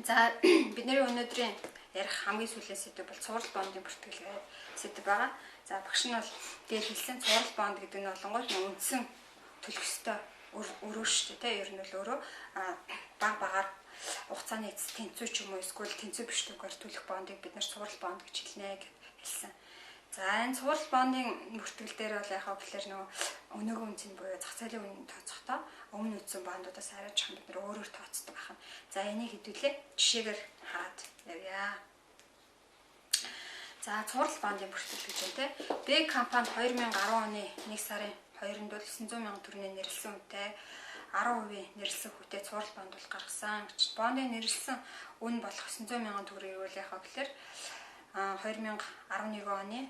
За бидний өнөөдрийн ярих хамгийн сүүлийн сэдв бол цуврал бондын бүртгэл гэдэг сэдв байгаа. За багш нь бол дээр хэлсэн цуврал бонд гэдэг нь болонгууд үндсэн төлөх ёстой өрөө шүү дээ. Ер нь бол өөрөө багаар хугацааны эцэс тэнцүү ч юм уу эсвэл тэнцүү биш төгөөр төлөх бондыг бид нар цуврал бонд гэж хэлнэ гэж хэлсэн. За энэ цуврал бондын бүртгэл дээр бол яхаа гэхээр нөгөө өнөөгийн үнцийн буюу зах зээлийн үнийн тооцохдоо өмнө үтсэн бондуудаас арай жоохон бид нар өөрөөр тооцдог байна. За энийг хэдүүлээ жишээгээр хараад явъя. За цуврал бондын бүртгэл гэж байна те. Б компани 2010 оны 1 сарын 2-нд бол 900 сая төгрөгийн нэрлсэн үнэтэй 10% нэрлсэн хүүтэй цуврал бонд бол гаргасан. Бондын нэрлсэн үн болох 900 сая төгрөгийг бол яхаа гэхээр 2011 оны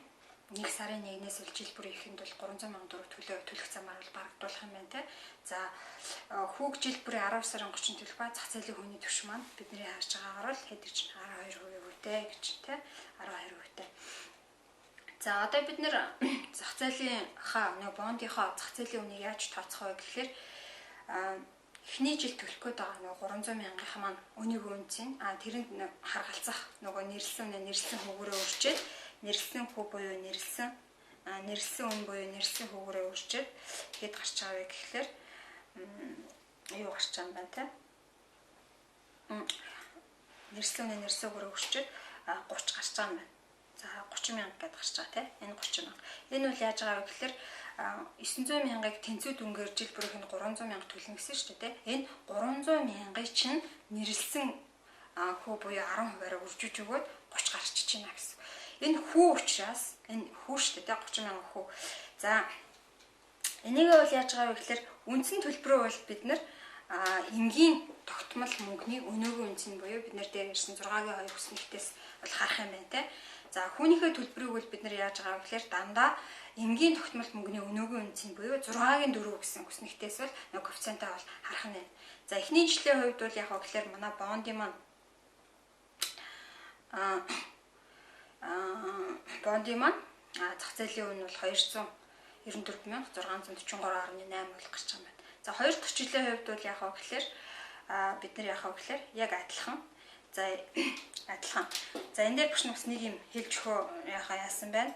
1 сарын 1-ээс жилбэр ихэнд бол 300 сая төгрөг төлөх замаар бол барагдуулах юм байна те. За хүүг жилбэрийн 10 сарын 30 төлөх ба зах зээлийн хүний түвш маань бидний харж байгаагаар бол хэд гэж 12% үүтэй гэж те 12%тэй. За одоо бид нэр зах зээлийнхаа нэг бондынхаа зах зээлийн үнийг яаж тооцох вэ гэхээр эхний жил төлөх гээд байгаа нэг 300 мянган маань өнөөгийн үнцийн тэрэнд харгалзах нөгөө нэрлсэн хөвгөрөө өрчээд нэрлсэн хүү буюу нэрлсэн үн буюу нэрлсэн хөвгөрөө өрчээд хэд гарч байгаа вэ гэхээр юу гарч байгаа юм байна те. Нэрлсэн үний нэрлсэн хөвгөрөө өрчээд 30 гарч байгаа юм байна. За 30 мянга гэдээ гарч байгаа те. Энэ 30 мянга. Энэ үл яаж байгаа вэ гэхээр 900 мянгаыг тэнцүү дүнгээр жил бүрийнх нь 300 мянга төлнө гэсэн шүү дээ. Энэ 300 мянгыг чинь нэрлсэн хүү буюу 10%-аараа үржиж өгөөд 30 гарч чинь гэсэн. Энэ хүү учраас энэ хүү шүү дээ 30 мянга хүү. За энийг бол яаж байгаа вэ гэхээр үндсэн төлбөрөө бол бид нар энгийн тогтмол мөнгөний өнөөгийн үнцийн буюу бид нар дээр ирсэн 6-гийн 2 хүснэгтээс бол харах юм байна те. За хүнийхээ төлбөрийг бол бид нар яаж байгаа вэ гэхээр дандаа энгийн тогтмол мөнгөний өнөөгийн үнцийн буюу 6-гийн 4 гэсэн хүснэгтээс бол нэг коэффициентаа бол харах нь байна. За эхний жилийн хувьд бол яг гэхээр манай бондын маань зах зээлийн үн бол 294,643.8 бол гарч байгаа юм байна. За хоёр дахь жилийн хувьд бол яг гэхээр бид нар яг адилхан. За энэ дээр бүшин бас нэг юм хэлж өгөө яасан байна.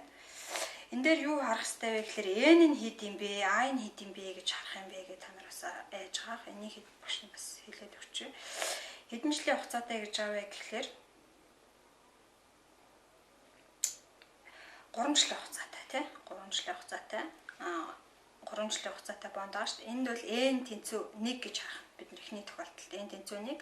Энэ дээр юу харах хэрэгтэй вэ гэхээр n нь хэд юм бэ, a нь хэд юм бэ гэж харах юм бэ гэж та нараас яаж байгаа. Энийг хэд бүшин бас хэлээд өгчээ. Хэдэн жилийн хугацаатай гэж байгаа вэ гэхээр 3 жилийн хугацаатай тий 3 жилийн хугацаатай 3 жилийн хугацаатай бонд байгаа шүү дээ. Энд бол n тэнцүү 1 гэж харах. Бид нар эхний тохиолдолд n тэнцүү 1,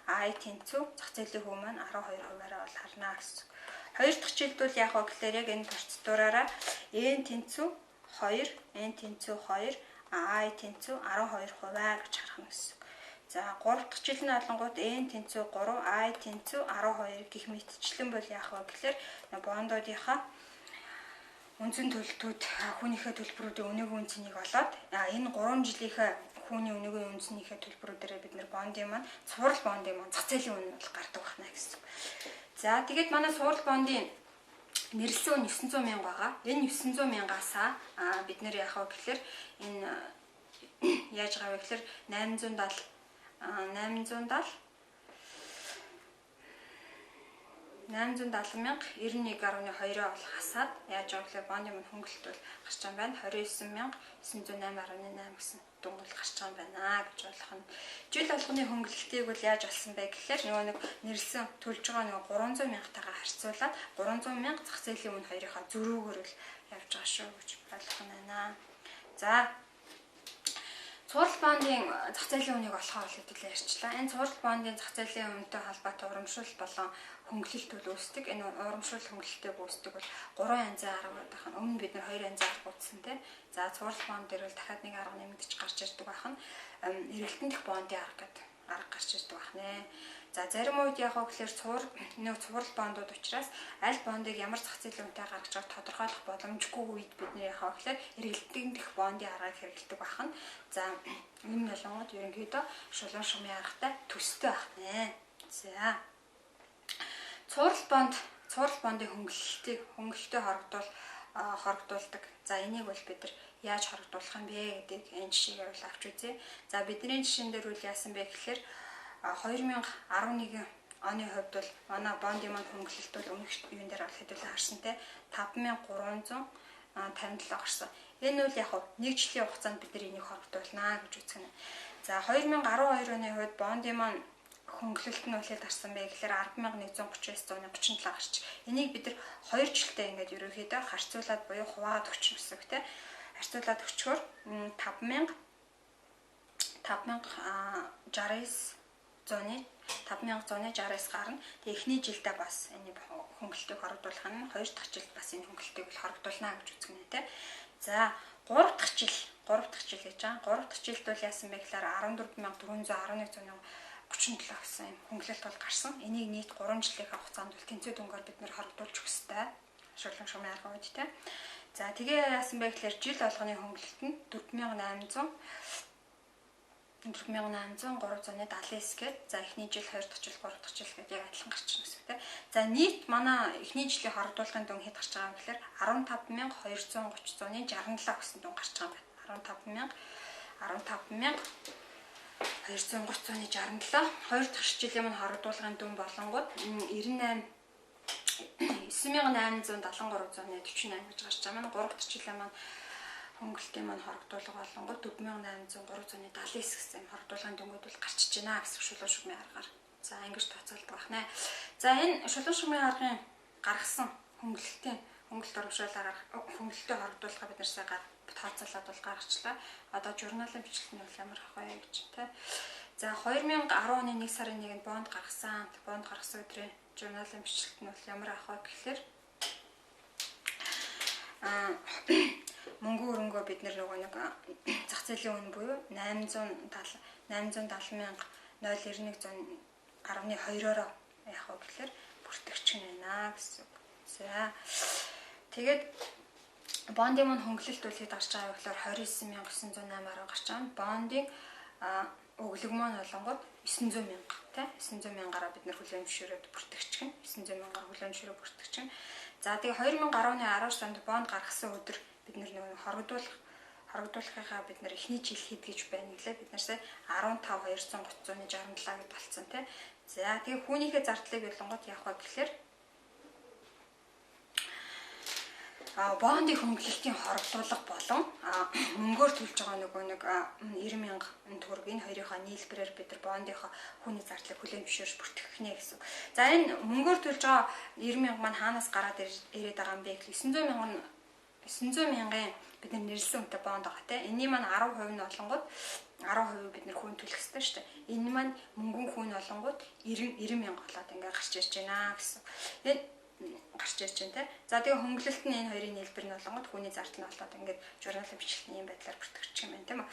a тэнцүү зах зээлийн хүү маань 12%-аараа бол харнаа гэсэн. Хоёр дахь жилд бол яг гэхээр яг энэ процедураараа n тэнцүү 2, n тэнцүү 2, a тэнцүү 12% гэж харах нь гэсэн. За 3 дахь жил нь олонгууд n тэнцүү 3, a тэнцүү 12 гэх мэтчлэн бол яг гэхээр бондуудынхаа үндсэн төлөлтүүд хүнийхээ төлбөрүүдийн өнөөгийн үнцнийг олоод энэ 3 жилийнхээ хүүний өнөөгийн үнцнийхээ төлбөрүүдээрээ бид нэр бондын маань цуврал бондын маань зах зээлийн үн бол гардаг байна гэсэн. За тэгээд манай цуврал бондын нэрлсэн үн 900 мянга байгаа. Энэ 900 мянгаас бид нэр яах вэ гэхээр энэ яаж байгаа вэ гэхээр 870,91.2 бол хасаад яаж байгаа гэхээр бондын маань хөнгөлөлт бол гарч байгаа юм байна. 29,908.8 гэсэн дүн бол гарч байгаа юм байна гэж болох нь. Жил болгоны хөнгөлөлтийг бол яаж олсон бэ гэхээр нөгөө нэг нэрлсэн төлж байгаа нөгөө 300 мянгатайгаа харьцуулаад 300 мянга зах зээлийн үн хоёрынхаа зөрүүгээр л явж байгаа шүү гэж ойлгох нь байна. За цуврал бондын зах зээлийн үнийг олохоор хэдүүлээ ярьчлаа. Энэ цуврал бондын зах зээлийн үнэтэй холбоотой урамшуул болон хөнгөлөлт бол үүсдэг. Энэ урамшуул хөнгөлөлтөд үүсдэг бол 3 янзын арга байдаг. Өмнө бид нар 2 янзын арга утсан тийм. За цуврал бонд дээр бол дахиад нэг арга нэмэгдэж гарч ирдэг байх нь эргэлтэн дэх бондын арга гэдэг арга гарч ирдэг байх нэ. За зарим үед яг гэхээр цуврал бондууд учраас аль бондыг ямар зах зээлийн үнэтэй гаргаж байгааг тодорхойлох боломжгүй үед бид нэр яг гэхээр эргэлтэн дэх бондын аргыг хэрэглэдэг байх нь. За энэ ялангууд ерөнхийдөө шулуун шумын аргатай төстэй байх нэ. За цуврал бондын хөнгөлөлтөд хорогдуулдаг. За энийг бол бид нар яаж хорогдуулах юм бэ гэдгийг энэ жишээгээр бол авч үзье. За бидний жишээн дээр үл яасан бэ гэхээр 2011 оны хувьд бол манай бондын маань хөнгөлөлт бол өмнөх юун дээр авах хэдүүлээ харсан те 5357 гарсан. Энэ үл яг нэг жилийн хугацаанд бид энийг хорогдуулнаа гэж үзэх нь. За 2012 оны хувьд бондын маань хөнгөлөлт нь үлээд гарсан бэ гэхээр 10,139.37 гарч. Энийг бид нар 2 жилдээ ингээд ерөөхдөө харьцуулаад буюу хуваагаад өгч нүсэг те. Харьцуулаад өчгөр 5169 гарна. Тэгээ эхний жилдээ бас энэ хөнгөлөлтийг хорогдуулах нь 2 дахь жилд бас энэ хөнгөлөлтийг хорогдуулнаа гэж үзэх нь те. За 3 дахь жил гэж байгаа. 3 дахь жилд бол яасан бэ гэхээр 14,411,37 гэсэн хөнгөлөлт бол гарсан. Энийг нийт 3 жилийн хугацаанд бол тэнцүү дүнгээр бид нэр хорогдуулж өгөх ёстой. Шулуун шумын арга үед те. За тэгээ яасан бэ гэхээр жил болгоны хөнгөлөлт нь 4,803,379 гээд за эхний жил 2 дахь жил 3 дахь жил гэдэг яг адилхан гарч ирсэн тийм. За нийт манай эхний жилийн хорогдуулгын дүн хэд гарч байгаа юм гэхээр 15,230,67 гэсэн дүн гарч байгаа юм байна. 15,230,67 2 дахь жилийн маань хорогдуулгын дүн болонгууд 98,873,48 гэж гарч байгаа маань 3 дахь жилийн маань хөнгөлтийн маань хорогдуулга болонгод 4,803,79 гэсэн хорогдуулгын дүнгууд бол гарчиж байна гэсэн шулуун шугмын аргаар. За ингэж тооцоолдог байна. За энэ шулуун шугмын аргын гаргасан хөнгөлөлт урамшуулаар хөнгөлөлтөд хорогдуулга бид нарсаа тооцоолоод бол гаргачлаа. Одоо журналын бичлэгт нь бол ямар ах вэ гэж тий. За 2010 оны 1 сарын 1-нд бонд гаргасан. Бонд гаргасан өдрийн журналын бичлэгт нь бол ямар ах вэ гэхээр мөнгө өрөнгөө бид нэг зах зээлийн үн буюу 870,091,091.2-оор яах вэ гэхээр бүртгэгч байна гэсэн үг. За тэгээд бондын маань хөнгөлөлт үлээд гарч байгаа гэхээр 29,908 гарч байгаа. Бондын өглөг маань болонгод 900,000 тий 900,000-аараа бид нэр хүлээн зөвшөөрөд бүртгэгч гэн 900,000-аар хүлээн зөвшөөрөд бүртгэгч гэн. За тэгээ 2010 оны 10 сард бонд гаргасан өдөр бид нэр хорогдуулахынхаа бид нэр эхний жил хэд гэж байна гэлээ бид нарсаа 15,230,67 гэд болцсон тий. За тэгээ хүүнийхээ зардлыг болонгод яах вэ гэхээр бондын хөнгөлөлтийн хорогдуулга болон мөнгөөр төлж байгаа нэг 90,000 төгрөг энэ хоёрынхаа нийлбэрээр бид нар бондынхаа хүний зардлыг хүлээн зөвшөөрж бүртгэх нэ гэсэн. За энэ мөнгөөр төлж байгаа 90,000 маань хаанаас гараад ирээд байгаа юм бэ гэхэл 900,000-ын бид нар нэрлсэн үнэтэй бонд байгаа тийм. Энийн маань 10% нь олонгод 10% бид нар хүн төлөх ёстой шүү дээ. Энэ маань мөнгөн хүн олонгод 90,000 болоод ингээ гарч ирж байна гэсэн. Тэгээд гарч ирж байна тийм. За тэгээ хөнгөлөлт нь энэ хоёрын нийлбэр нь олонгод хүний зардал нь болоод ингээ журналын бичлэгтний юм байдлаар бүртгэж юм байна тийм үү.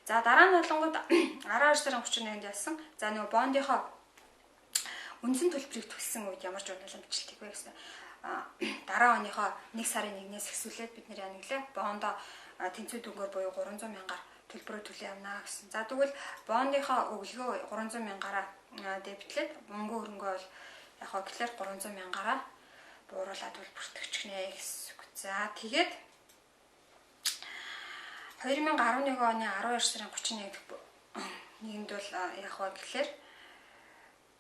За дараа нь олонгод 12 сарын 31-нд яасан. За нөгөө бондынхоо үндсэн төлбөрийг төлсөн үед ямар журналын бичлэг вэ гэсэн. Дараа оныхоо 1 сарын 1-ээс эхсүүлээд бид нэр яанаглаа бондо тэнцүү дүнгээр буюу 300,000-аар төлбөрөө төлөө явнаа гэсэн. За тэгвэл бондынхоо өглөгөө 300,000-аараа дэбитлээд мөнгө хөрөнгөө бол яг хаа гэхэлэр 300,000-аараа бууруулаад бол бүртгэгчнэ гэсэн. За тэгээд 2011 оны 12 сарын 31-нд бол яг хаа гэхэлэр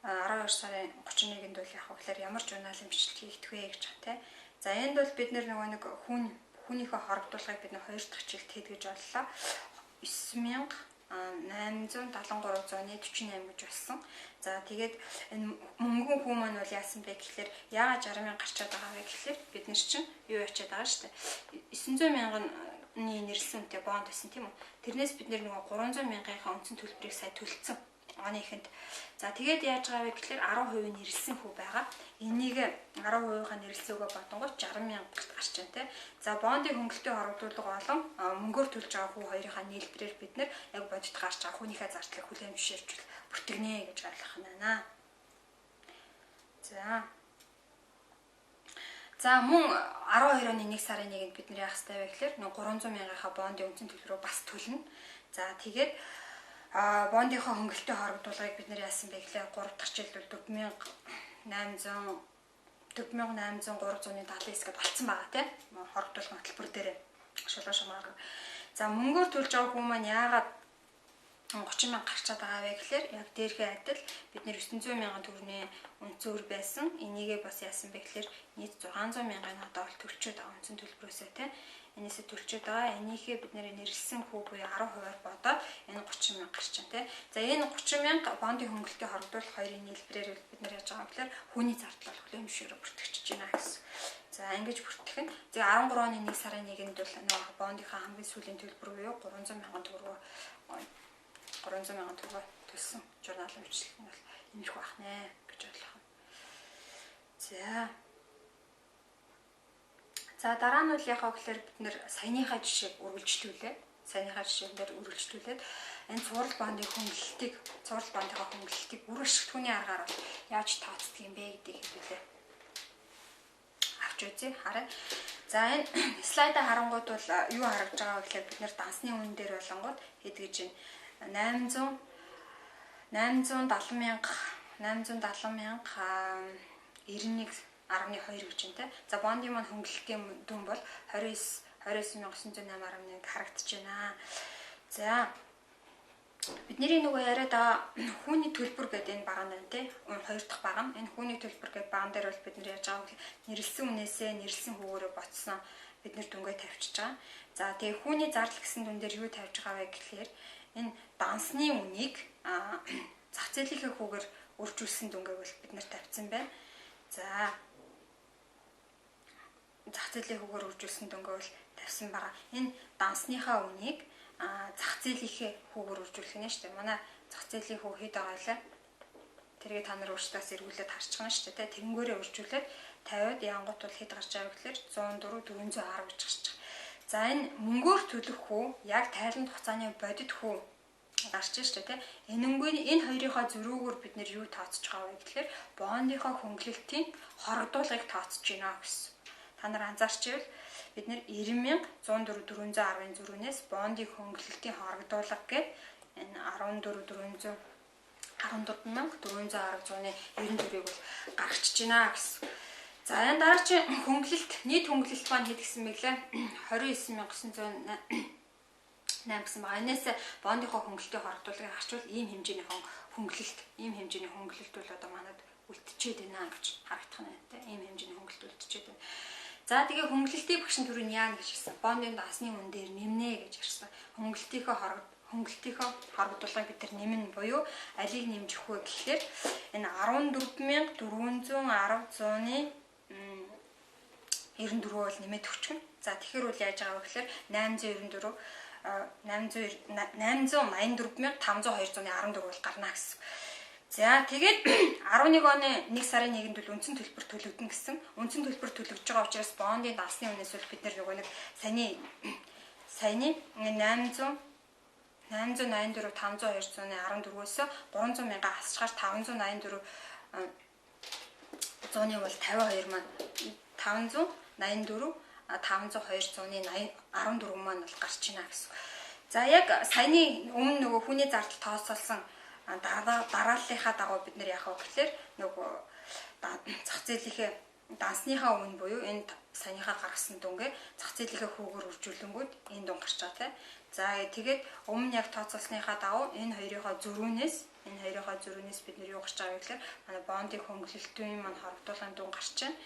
12 сарын 31-нд бол яг гэхээр ямар журналын бичлэг хийгдэх вэ гэж байна те. За энд бол бид нэг хүнийхээ хорогдуулгыг бид 2 дахь жилд хийдгэж боллоо. 9,873,48 гэж болсон. За тэгээд энэ мөнгөн хүн маань бол яасан бэ гэхэлэр яагаад 60,000 гарчаад байгаа вэ гэхэлэр бид нар чинь юу ячаад байгаа шүү дээ. 900,000-ны нэрлсэн үнэтэй бонд байсан тийм үү. Тэрнээс бид нэг 300,000-ийнхаа үндсэн төлбөрийг сая төлцсөн. Оны ихэнд. За тэгээд яаж байгаа вэ гэхэлэр 10% нэрлсэн хүү байгаа. Энийг 10%-ийнхаа нэрлсээгөө бодонгууд 60,000 гарч байна те. За бондын хөнгөлөлтийн хорогдуулга болон мөнгөөр төлж байгаа хүү хоёрынхаа нийлбэрээр бид нар яг бодит гарч байгаа хүнийхээ зардлыг хүлээн зөвшөөрч бүртгэнэ гэж ойлгох нь байна. За мөн 12 оны 1 сарын 1-нд бид нар яах ёстой вэ гэхэлэр 300,000-ийнхаа бондын үндсэн төлбөрөө бас төлнө. За тэгээд бондынхоо хөнгөлөлтийн хорогдуулгыг бид нар яасан бэ гэхлээр 3 дахь жилд бол 4,803,379 гэдээ болцсон байгаа тийм хорогдуулгын хөтөлбөр дээр шулуун шумаар. За мөнгөөр төлж байгаа хүмүүс маань яагаад 30 мянга гарчаад байгаа вэ гэхээр яг дээрхээ адил бид нэр 900 мянган төгрөгийн үнцөөр байсан. Энийгээ бас яасан бэ гэхээр нийт 600 мянган одоо бол төлчөөд байгаа үндсэн төлбөрөөсөө те. Энээсээ төлчөөд байгаа. Энийхээ бид нэр нэрэлсэн хүү буюу 10%-аар бодоод энэ 30 мянга гарч байна те. За энэ 30 мянга бондын хөнгөлөлтийг хоригдуулах хоёрын нийлбэрээр бид нэр яаж байгаа гэхээр хүний зардал болох хөлөөмшөөрө бүртгэж байна гэсэн. За ингэж бүртгэх нь. За 13 оны 1 сарын 1-нд бол нөгөө бондынхаа хамгийн сүүлийн төлбөр буюу 300 мянган төгрөг 300 мянган төгрөг төлсөн журнал үйлчлэл нь бол иймэрхүү байх нэ гэж бодлоо. За дараа нь бол яг гэхээр бид нэр саяныхаа жишээг үргэлжлүүлээ. Саяныхаа жишээнээр үргэлжлүүлээд энэ цуврал бондын хөнгөлөлтийг үр ашигтгууны аргаар яаж тооцдог юм бэ гэдгийг хэлүүлээ. Авч үзье хараа. За энэ слайдаа харангууд бол юу харагдж байгаа вэ гэхээр бид нэр дансны үн дээр болонгууд хэд гэж байна 870 мянга 91.2 гэж байна те. За бондын маань хөнгөлөлтийн дүн бол 29,908.1 харагдаж байна. За бидний нөгөө яриад хүүний төлбөр гэдэг энэ баган байна те. Хоёр дахь баган. Энэ хүүний төлбөр гэдэг баган дээр бол бид нэр яаж байгаа вэ? Нэрлсэн үнээсээ нэрлсэн хүүгээрээ ботсон бид нэр дүнгээ тавьчихж байгаа. За тэгээ хүүний зардал гэсэн дүн дээр юу тавьж байгаа вэ гэхээр энэ дансны үнийг зах зээлийнхээ хүүгээр үржүүлсэн дүнгээ бол бид нэр тавьсан байна. За зах зээлийн хүүгээр үржүүлсэн дүнгээ бол тавьсан байгаа. Энэ дансныхаа үнийг зах зээлийнхээ хүүгээр үржүүлэх нь шүү дээ. Манай зах зээлийн хүү хэд байгаа лээ? Тэргээ та нар өөрсдөөс эргүүлээд харчихна шүү дээ. Тэнгээрээ үржүүлээд 50-д янгот бол хэд гарч байгаа гэхээр 104 410 гэж гарч байгаа. За энэ мөнгөөр төлөх хүү яг тайланд хугацааны бодит хүү гарч шүү дээ. Энэ хоёрынхаа зөрүүгээр бид нэр юу тооцож байгаа вэ гэхээр бондынхаа хөнгөлөлтийн хорогдуулгыг тооцож байна гэсэн. Та нар анзаарчихвэл бид нэр 90,104,410-ын зөрүүнээс бондын хөнгөлөлтийн хорогдуулга гээд энэ 14,410-ны бол гарчиж байна гэсэн. За энэ дараагийн хөнгөлөлт нийт хөнгөлөлт маань хэд гэсэн мэглээ 29,908 гэсэн байна. Энэс бондынхоо хөнгөлөлтийн хорогдуулгыг харчвал ийм хэмжээний хөнгөлөлт бол одоо манад үлдчихэд байна гэж харагдах нь тийм ийм хэмжээний хөнгөлөлт үлдчихэд байна. За тэгээ хөнгөлөлтийн багшин төрөний яа гэж хэлсэн. Бондын дансны үн дээр нэмнэ гэж хэлсэн. Хөнгөлөлтийнхөө хорогдуулгыг бид нар нэмнэ буюу алийг нэмжих вэ гэхээр энэ 14,410-ны 94 бол нэмээд өгчихнэ. За тэгэхээр үл яаж байгаа вэ гэхээр 884,502.14 бол гарна гэсэн. За тэгээд 11 оны 1 сарын 1-нд бол үндсэн төлбөр төлөгдөн гэсэн. Үндсэн төлбөр төлөгдөж байгаа учраас бондын дансны үнээс бол бид нар нөгөө нэг саяны 884,502.14-өөс 300 мянга асчгаар 584 зууны бол 52 маань 584,502.14 маань бол гарч ийнэ гэсэн. За яг саяны өмнө нөгөө хүний зардал тооцоолсон дарааллынхаа дагуу бид нэр яах вэ гэхээр нөгөө зах зээлийнхээ дансныхаа үн буюу энэ саяныхаа гаргасан дүнгээ зах зээлийнхээ хүүгээр үржүүлэнгүүд энэ дүн гарч байгаа тийм. За тэгээд өмнө яг тооцоолсныхаа дагуу энэ хоёрынхаа зөрүүнээс бид нэр юу гарч байгаа вэ гэхээр манай бондын хөнгөлөлтийн маань хорогдуулгын дүн гарч байна.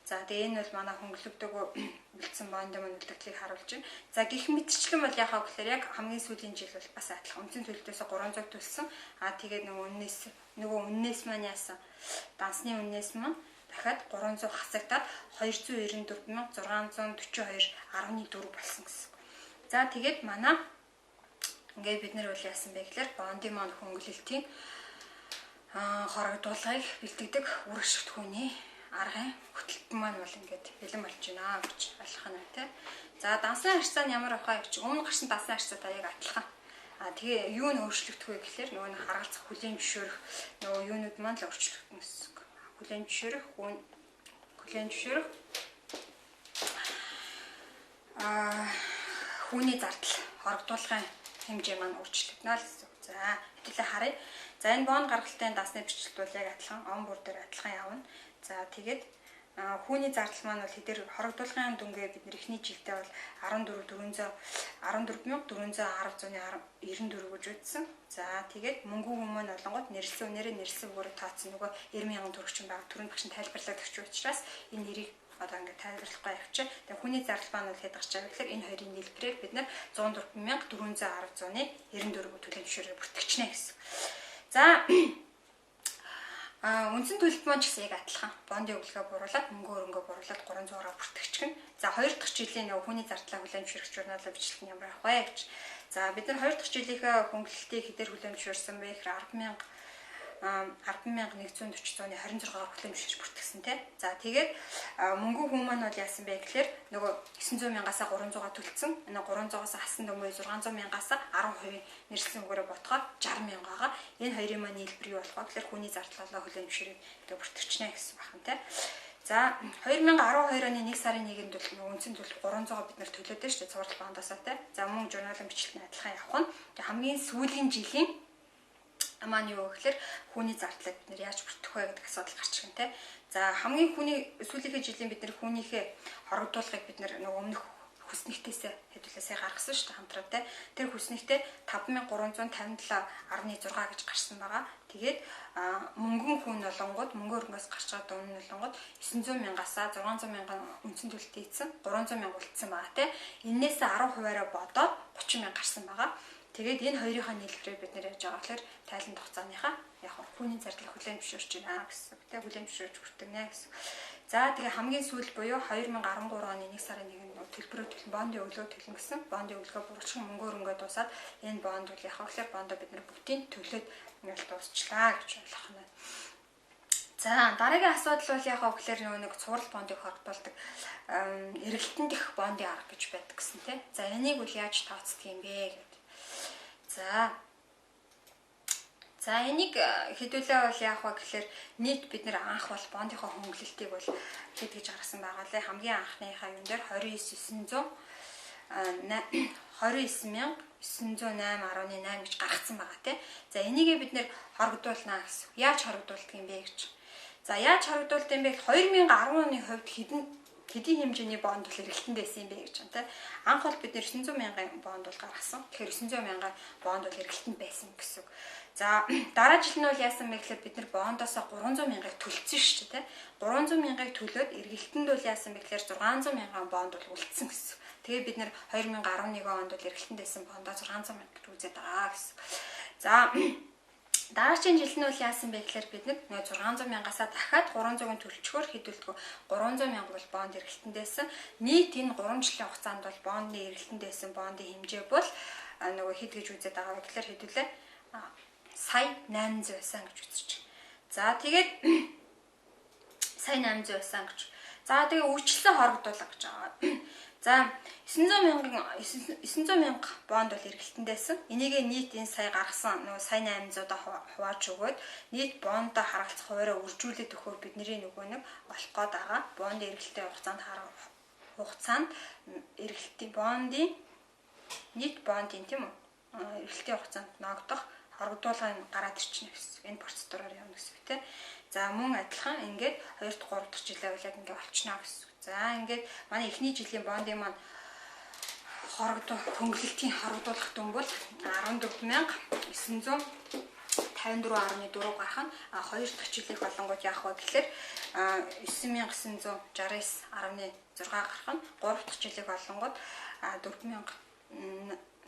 За тэгээ энэ бол манай хөнгөлөгдөгөө бэлдсэн бондын маань үлдэгдлийг харуулж байна. За гих мэтчлэн бол яхаа гэхээр яг хамгийн сүүлийн жил бол бас адилхан үндсэн төлөлтөөс 300 төлсөн. Тэгээд нөгөө үннээс маань яасан дансны үннээс маань дахиад 300 хасагдаад 294,642.14 болсон гэсэн. За тэгээд манай ингээд бид нар бол яасан бэ гэхээр бондын маань хөнгөлөлтийн хорогдуулгыг бэлтгэдэг үр ашигтгууны аргын хөтөлбөр маань бол ингээд бэлэн болж байна гэж ойлгох нь тийм. За дансны харьцаа нь ямар авах вэ гэж өмнө гарсан дансны харьцаатай яг адилхан. Тэгээ юу нь өөрчлөгдөх вэ гэхээр нөгөө харгалзах хүлээн зөвшөөрөх нөгөө юунууд маань л өөрчлөгдөн гэсэн. Хүлээн зөвшөөрөх хүний зардал хорогдуулгын хэмжээ маань өөрчлөгдөнө л гэсэн. За хэдүүлээ харъя. За энэ бонд гаргалтын дасны бичлэлт бол яг адилхан он бүр дээр адилхан явна. За тэгээд Хүүний зардал маань бол хэдэр хорогдуулгын дүнгээ бид нэр эхний жилдээ бол 14,410,94 гэж үзсэн. За тэгээд мөнгө хүмүүн олонгод нэрсэн үнээрээ нэрсэн өгөөрөө тооцсон нөгөө 90,000 төгрөг чинь байгаа. Түрүүнд багш нь тайлбарлаад өгч учраас энэ нэрийг одоо ингээд тайлбарлахгүй явчих. Тэгээд хүүний зардал маань бол хэд гарч байгаа гэхээр энэ хоёрын нийлбэрээр бид нар 104,410,94 төлөөлөмжөөр бүртгэгчнэ гэсэн. За үндсэн төлөлт маань ч гэсэн яг адилхан. Бондын өгөлгөө буруулаад мөнгө өрөнгөө буруулаад 300-аар бүртгэгчгэн. За 2 дахь жилийн нөгөө хүний зардлаа хүлээмжшүүлэх журналын бичлэг нь ямар авах вэ гэж. За бид нар 2 дахь жилийнхээ хөнгөлөлтийг хэдээр хүлээмжшүүлсэн бэ гэхээр 10,140,26 хүлээмжшүүлж бүртгэсэн тий. За тэгээд мөнгө хүмүүс маань бол яасан бэ гэхээр нөгөө 900,000-аас 300-аа төлцсөн. Энэ 300-аас хасан дөнгөө 600,000-аас 10% нэрсэн өгөөрөө ботгоод 60,000-аагаа энэ хоёрын маань нийлбэр юу болох вэ гэхээр хүний зардлаа хүлээмжшүүлээд ингээ бүртгэгчнэ гэсэн байна тий. За 2012 оны 1 сарын 1-нд бол үндсэн төлөлт 300 бид нэр төлөөд шүү дээ цуврал бандасаа тий. За мөн журналын бичлэгний адилхан явах нь. Тэгээ хамгийн сүүлийн жилийн маань юу гэхээр хүүний зардлыг бид нэр яаж бүртгэх вэ гэдэг асуудал гарч ирнэ тий. За хамгийн сүүлийнхээ жилийн бид нэр хүүнийхээ хорогдуулгыг бид нэр нөгөө өмнөх хүснэгтээс хэдүүлээсээ гаргасан шүү дээ хамтраа тий. Тэр хүснэгтээ 5,357.6 гэж гарсан байгаа. Тэгээд мөнгөн хүн олонгууд мөнгө өргөөс гарч байгаа дунд олонгууд 900,000-аас 600,000 үндсэн төлөлт хийсэн 300,000 үлдсэн байгаа тий. Эннээс 10%-аараа бодоод 30,000 гарсан байгаа. Тэгээд энэ хоёрынхаа нийлбэрээр бид нэр яаж байгаа гэхээр тайлан тогтцооныхаа яг хүүний зардлыг хүлээмжшүүлж байна гэсэн. Тэ хүлээмжшүүлж бүртгэнэ гэсэн. За тэгээ хамгийн сүүл буюу 2013 оны 1 сарын 1-нд төлбөрөө төлн бондын өглөө төлнө гэсэн. Бондын өглөө буруучлан мөнгө өрөнгөө дуусаад энэ бонд бол яг гэхээр бондоо бид нэр бүгдийн төлөөд ингээл дуусчлаа гэж ойлгох нь. За дараагийн асуудал бол яг гэхээр нэг цуврал бондыг хордуулдаг эргэлтэн дэх бондын арга гэж байдаг гэсэн тий. За энийг үл яаж тооцдог юм бэ гэдэг. За энийг хэдүүлээ бол яах вэ гэхээр нийт бид нэр анх бол бондынхоо хөнгөлөлтийг бол хэд гэж гаргасан байгаа лээ. Хамгийн анхныхаа юм дээр 29,908.8 гэж гаргасан байгаа тий. За энийгээ бид нэр хорогдуулнаа гэсэн. Яаж хорогдуулдаг юм бэ гэж. За яаж хорогдуулдаг юм бэ гэхээр 2010 оны хувьд хэдийн хэмжээний бонд бол эргэлтэнд байсан юм бэ гэж байна тий. Анх бол бид нэр 900,000 бонд бол гаргасан. Тэгэхээр 900,000 бонд бол эргэлтэнд байсан гэсэн үг. За дараа жил нь бол яасан бэ гэхээр бид нэр бондоосоо 300,000-ыг төлсөн шүү дээ тий. 300,000-ыг төлөөд эргэлтэнд бол яасан бэ гэхээр 600,000 бонд бол үлдсэн гэсэн. Тэгээ бид нэр 2011 онд бол эргэлтэнд байсан бондоо 600,000 гэж үзээд байгаа гэсэн. За дараагийн жил нь бол яасан бэ гэхээр бид нэг 600,000-аас дахиад 300-ын төлчгөөр хэдүүлдэг 300,000 бол бонд эргэлтэндээсэн. Нийт энэ 3 жилийн хугацаанд бол бондны эргэлтэндээсэн бондын хэмжээ бол нөгөө хэд гэж үзээд байгаа вэ гэхээр хэдүүлээ сая 800 байсан гэж үзэж байна. За тэгээд сая 800 байсан гэж. За тэгээ үржилсэн хорогдуулга гэж байгаа. За 900,000 бонд бол эргэлтэндээсэн. Энийгээ нийт энэ сая гаргасан нөгөө сая 800-аа хувааж өгөөд нийт бондоо харгалзах хуваараа үржүүлээд өгөхөөр бидний нөгөө нэг олох гээд байгаа. Бондын эргэлтийн хугацаанд эргэлтийн бондын нийт бондын тийм үү? Эргэлтийн хугацаанд ногдох хорогдуулгын гараад ирчихнэ гэсэн. Энэ процедураар явна гэсэн үг тийм. За мөн адилхан ингээд 2 дахь 3 дахь жилээ бол яг ингээд болчихно гэсэн. За ингээд манай эхний жилийн бондын маань хөнгөлөлтийн хорогдуулах дүн бол 14,954.4 гарах нь 2 дахь жилийн болонгууд яах вэ гэхээр 9,969.6 гарах нь 3 дахь жилийн болонгууд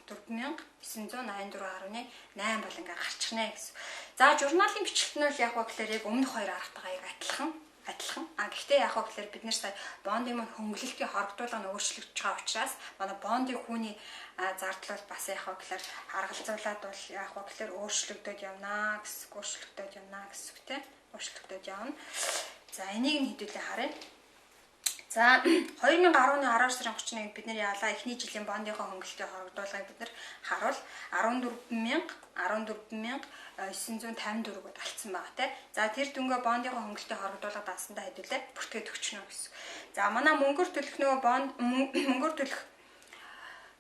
4,984.8 бол ингээ гарчихна гэсэн. За журналын бичлэгт нь бол яг гэхээр яг өмнөх хоёр аргатайгаа яг адилхан. Гэхдээ яг гэхээр бид нэр сая бондын маань хөнгөлөлтийн хорогдуулга нь өөрчлөгдөж байгаа учраас манай бондын хүүний зардал бол бас яг гэхээр харгалзуулаад бол яг гэхээр өөрчлөгдөж явна гэсэн үг тийм. Өөрчлөгдөж явна. За энийг нь хэдүүлээ харъя. За 2010 оны 12 сарын 31-нд бид нэр яалаа эхний жилийн бондынхоо хөнгөлөлтийн хорогдуулгыг бид нэр харуул 14,954 гээд алдсан байгаа тий. За тэр дүнгээ бондынхоо хөнгөлөлтийн хорогдуулга даасандаа хэдүүлээ бүртгээд өгчнө гэсэн. За манай мөнгөөр төлөх нөгөө мөнгөөр төлөх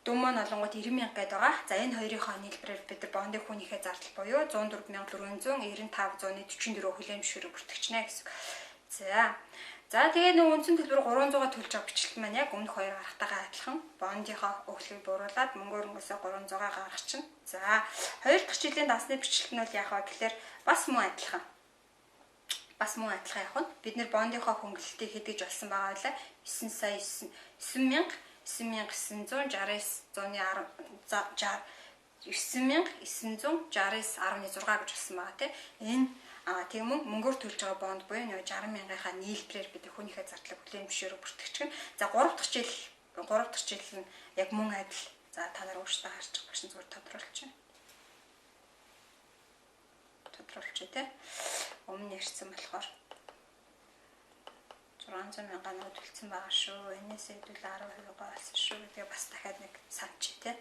дүн маань олонгууд 90,000 гээд байгаа. За энэ хоёрынхоо нийлбэрээр бид бондын хүнийхээ зардал буюу 104,495.44 хүлээмжшүүрээр бүртгэгчнэ гэсэн. За тэгээ нэг үндсэн төлбөр 300-а төлж байгаа бичлэлт маань яг өмнөх хоёр гарахтайгаа адилхан. Бондынхоо өглийг бууруулад мөнгө өрөнгөөсөө 300-а гаргах чинь. За хоёр дахь жилийн дансны бичлэлт нь бол яг гэхээр бас мөн адилхан. Бас мөн адилхан явах нь бид нэр бондынхоо хөнгөлөлтийг хэдэж болсон байгаа байлаа. 9 сая 99696969 гэж болсон байгаа тийм. Энэ тийм мөнгөөр төлж байгаа бонд буюу 60 мянгийнхаа нийлбэрээр бид хүнийхээ зардлыг бүлээн бишээр бүртгэж чинь. За 3 дахь жил нь яг мөн адил. За та нар өөрсдөө харж байгаа шин зүгээр тодруулчих тийм. Өмнө ярьсан болохоор 600 мянган нөө төлсөн байгаа шүү. Энээс хэдүүл 10% болсон шүү гэдгээ бас дахиад нэг санчи тийм.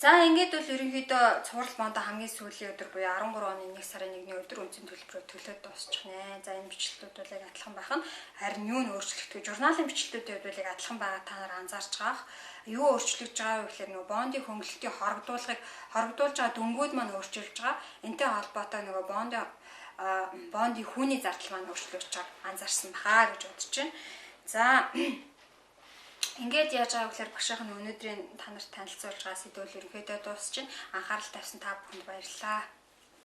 За ингээд бол ерөнхийдөө цуврал бондоо хамгийн сүүлийн өдөр буюу 13 оны 1 сарын 1-ний өдөр үндсэн төлбөрөөр төлөөд дуусчих нэ. За энэ бичлэлтүүд бол яг адилхан байх нь харин юу н өөрчлөгдөх вэ? Журналын бичлэлтүүдийн хувьд бол яг адилхан байгаа та нар анзаарч байгаа. Юу өөрчлөгдөж байгаа вэ гэхээр нөгөө бондын хөнгөлөлтийн хоригдуулж байгаа дөнгүүд маань өөрчилж байгаа. Энтэй холбоотой нөгөө бондын хүүний зардал маань өөрчлөгдөж байгааг анзаарсан бахаа гэж бодож байна. За ингээд яаж байгаа гэхээр багшийнх нь өнөөдрийн та нарт танилцуулж байгаа сэдвүүл ерөнхийдөө дуусч байна. Анхаарал тавьсан та бүхэнд баярлалаа.